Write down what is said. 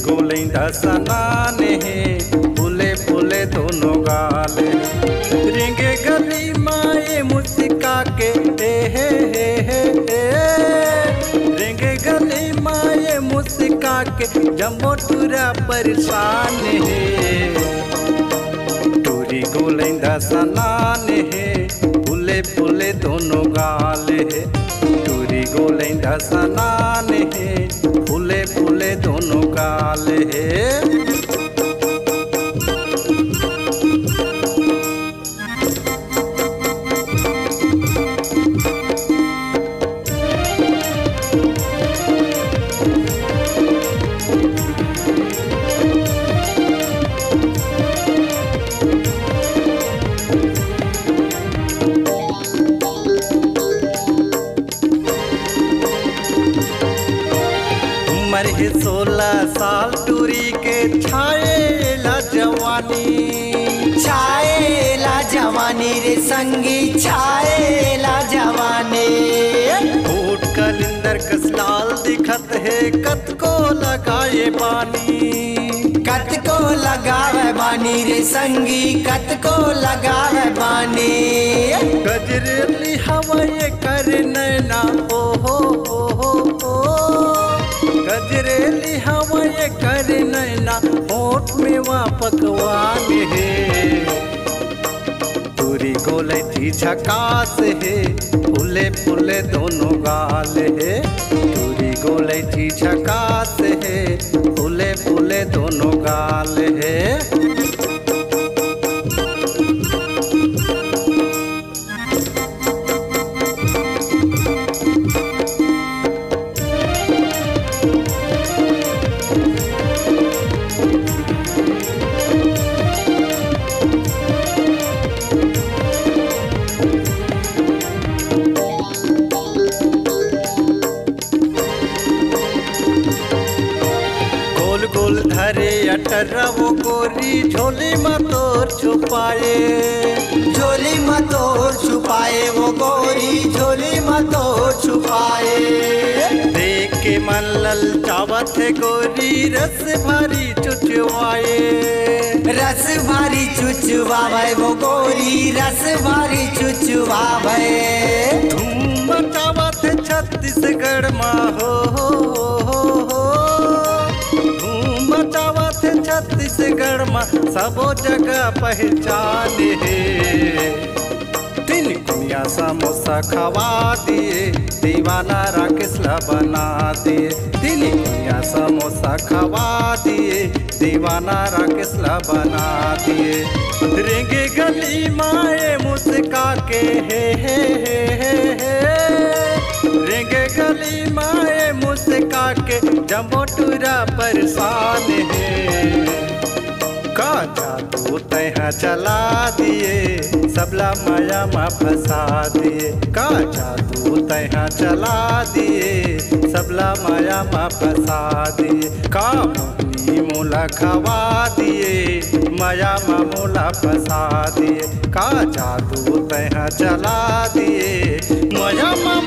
गोलैंदा सनाने फूले फूले दोनों गाले रेंगे गली माए मुस्का के हे रेंगे गली माए मुस्का के जम्मो टूरा परेशान टूरी गोलैंदा सनाने फूले फूले दोनों गाले टूरी गोलैंदा सनाने फूले फूले दोनों गाले उम्र है 16 साल टूरी के छाएला जवानी रे संगी छाएला जवानी फूट कलिंदर कसलाल दिखत है कत को लगाए बानी रे संगी कत को लगावे बानी गजरेली हवाए कर नैना ओ हो गजरेली हवाए कर नैना होठ में वहाँ पकवान टूरी गोलैठी झकास फूले फूले दोनों गाल टूरी गोलैठी झकास फूले फूले दोनों गाल गोल धरे अटरा वो गोरी झोली मतोर छुपाए वो गोरी झोली मतोर छुपाए देख के मन ललचावत है गोरी रस भारी चुचवावे वो गोरी रस भारी चुचवावे धूम मचावत है छत्तीसगढ़ माँ हो छत्तीसगढ़ में सबो जगह पहचान तीन कुनिया समोसा खवा दिए दीवाना राकेश ला बना दिए तीन कुनिया समोसा खवा दिए दीवाना राकेश ला बना दिए रेंगे गली माए मुस्का के हे रेंगे गली माए मुस्का के जम्मो टूरा परेशान का जादू तैहा चला दिए सबला माया मा फंसा दिए का जादू तैहा चला दिए सबला माया मा फंसा दिए का मोहनी मोला खवा दिए माया मा मोला फंसा दिए का जादू तैहा चला दिए माया मा